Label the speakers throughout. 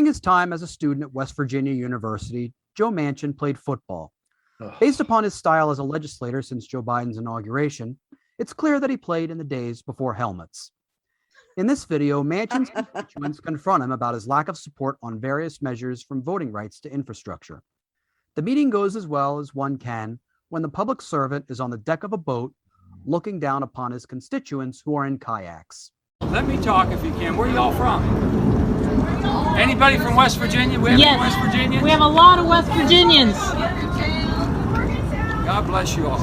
Speaker 1: During his time as a student at West Virginia University, Joe Manchin played football. Based upon his style as a legislator since Joe Biden's inauguration, it's clear that he played in the days before helmets. In this video, Manchin's constituents confront him about his lack of support on various measures from voting rights to infrastructure. The meeting goes as well as one can when the public servant is on the deck of a boat looking down upon his constituents who are in kayaks.
Speaker 2: Let me talk if you can. Where are y'all from? Anybody from West Virginia?
Speaker 3: Yes.
Speaker 2: West Virginia?
Speaker 3: We have a lot of West Virginians.
Speaker 2: God bless you all.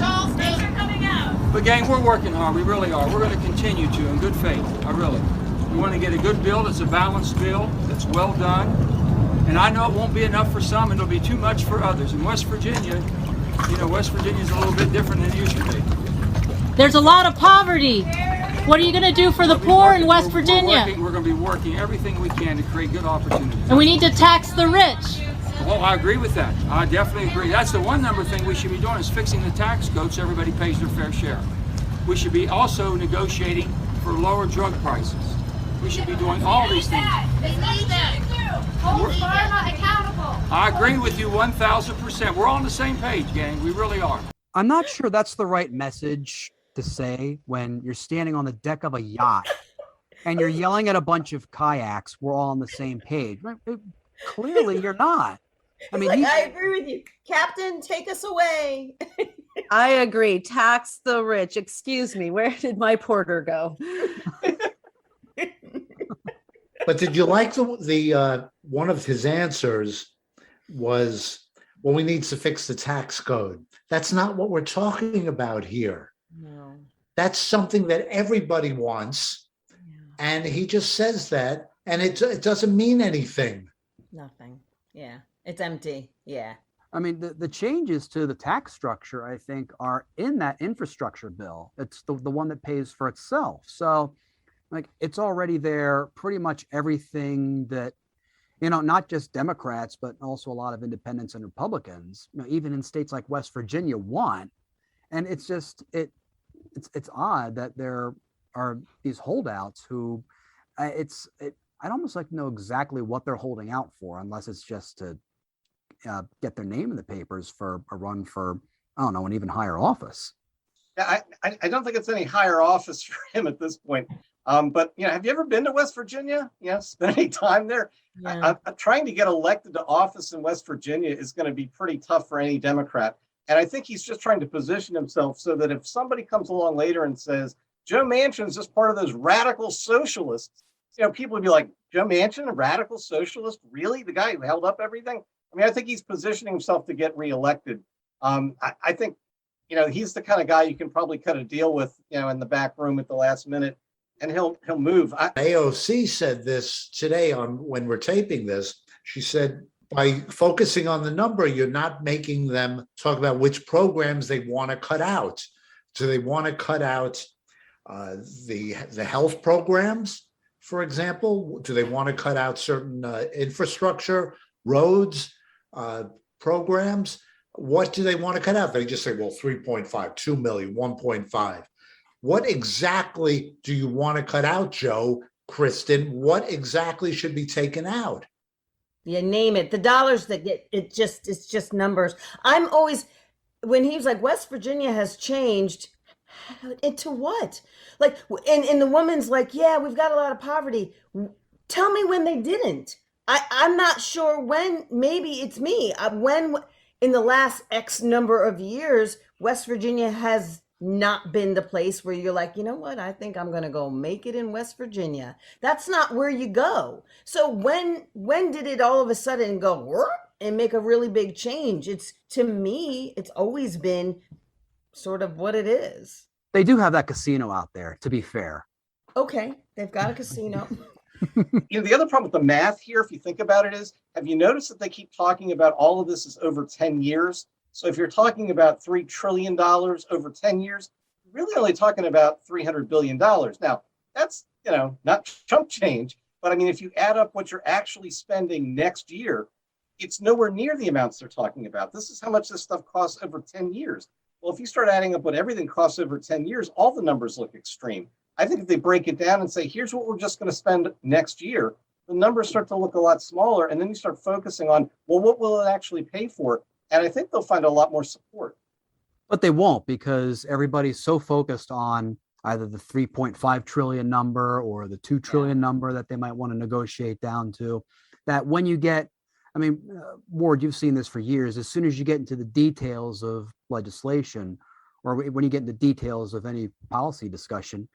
Speaker 2: But gang, we're working hard. We really are. We're going to continue to in good faith. We want to get a good bill that's a balanced bill, that's well done. And I know it won't be enough for some and it'll be too much for others. In West Virginia, West Virginia is a little bit different than it used to be.
Speaker 3: There's a lot of poverty. What are you going to do for the poor in West Virginia?
Speaker 2: We're going to be working everything we can to create good opportunities.
Speaker 3: And we need to tax the rich.
Speaker 2: Well, I agree with that. I definitely agree. That's the one number thing we should be doing is fixing the tax code so everybody pays their fair share. We should be also negotiating for lower drug prices. We should be doing all these things. I agree with you 1,000%. We're all on the same page, gang. We really are.
Speaker 1: I'm not sure that's the right message to say when you're standing on the deck of a yacht and you're yelling at a bunch of kayaks. We're all on the same page. Clearly, you're not. I mean,
Speaker 4: I agree with you. Captain, take us away.
Speaker 5: I agree. Tax the rich. Excuse me. Where did my porter go?
Speaker 6: But did you like the one of his answers was, well, we need to fix the tax code. That's not what we're talking about here.
Speaker 5: No.
Speaker 6: That's something that everybody wants.
Speaker 5: Yeah.
Speaker 6: And he just says that, and it doesn't mean anything.
Speaker 4: Nothing. Yeah. It's empty. Yeah.
Speaker 1: I mean, the changes to the tax structure, I think, are in that infrastructure bill. It's the one that pays for itself. So, it's already there. Pretty much everything that, not just Democrats, but also a lot of independents and Republicans, even in states like West Virginia, want. And it's just, it's odd that there are these holdouts who, I'd almost like to know exactly what they're holding out for, unless it's just to get their name in the papers for a run for, I don't know, an even higher office.
Speaker 7: Yeah, I don't think it's any higher office for him at this point. But have you ever been to West Virginia? Spent any time there?
Speaker 4: Yeah.
Speaker 7: I'm trying to get elected to office in West Virginia is going to be pretty tough for any Democrat. And I think he's just trying to position himself so that if somebody comes along later and says, Joe Manchin's just part of those radical socialists, people would be like, Joe Manchin, a radical socialist? Really? The guy who held up everything? I mean, I think he's positioning himself to get reelected. I think, he's the kind of guy you can probably cut a deal with, in the back room at the last minute, and he'll move.
Speaker 6: AOC said this today when we're taping this. She said, by focusing on the number, you're not making them talk about which programs they want to cut out. Do they want to cut out the health programs, for example? Do they want to cut out certain infrastructure, roads, programs? What do they want to cut out? They just say, well, 3.5, 2 million, 1.5. What exactly do you want to cut out, Joe, Kristen? What exactly should be taken out?
Speaker 4: Yeah, name it. The dollars that get it's just numbers. I'm always, when he's like, West Virginia has changed, into what? And the woman's like, yeah, we've got a lot of poverty. Tell me when they didn't. I'm not sure when. Maybe it's me. When in the last X number of years, West Virginia has not been the place where you're like, you know what? I think I'm going to go make it in West Virginia. That's not where you go. So when did it all of a sudden go and make a really big change? To me, it's always been sort of what it is.
Speaker 1: They do have that casino out there, to be fair.
Speaker 4: Okay. They've got a casino.
Speaker 7: The other problem with the math here, if you think about it, is, have you noticed that they keep talking about all of this is over 10 years? So if you're talking about $3 trillion over 10 years, you're really only talking about $300 billion. Now, that's, not chump change. But I mean, if you add up what you're actually spending next year, it's nowhere near the amounts they're talking about. This is how much this stuff costs over 10 years. Well, if you start adding up what everything costs over 10 years, all the numbers look extreme. I think if they break it down and say, here's what we're just going to spend next year, the numbers start to look a lot smaller. And then you start focusing on, well, what will it actually pay for? And I think they'll find a lot more support.
Speaker 1: But they won't, because everybody's so focused on either the 3.5 trillion number or the 2 trillion number that they might want to negotiate down to, that when you get, I mean, Ward, you've seen this for years, as soon as you get into the details of legislation, or when you get into details of any policy discussion,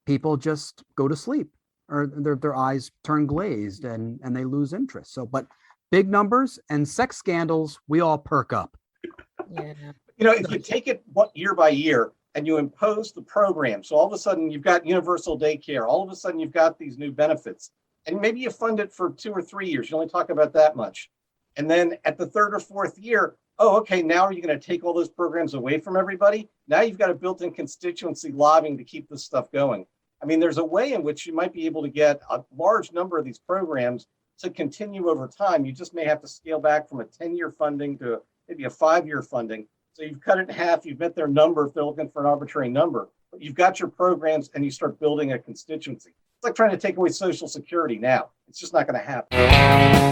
Speaker 1: people just go to sleep, or their eyes turn glazed and they lose interest. So, but big numbers and sex scandals, we all perk up.
Speaker 4: Yeah.
Speaker 7: You know, if you take it year by year and you impose the program, so all of a sudden you've got universal daycare, all of a sudden you've got these new benefits, and maybe you fund it for 2 or 3 years. You only talk about that much. And then at the 3rd or 4th year, oh, okay, now are you going to take all those programs away from everybody? Now you've got a built-in constituency lobbying to keep this stuff going. I mean, there's a way in which you might be able to get a large number of these programs to continue over time. You just may have to scale back from a 10-year funding to maybe a 5-year funding. So you've cut it in half, you've met their number if they're looking for an arbitrary number, but you've got your programs and you start building a constituency. It's like trying to take away Social Security now. It's just not going to happen.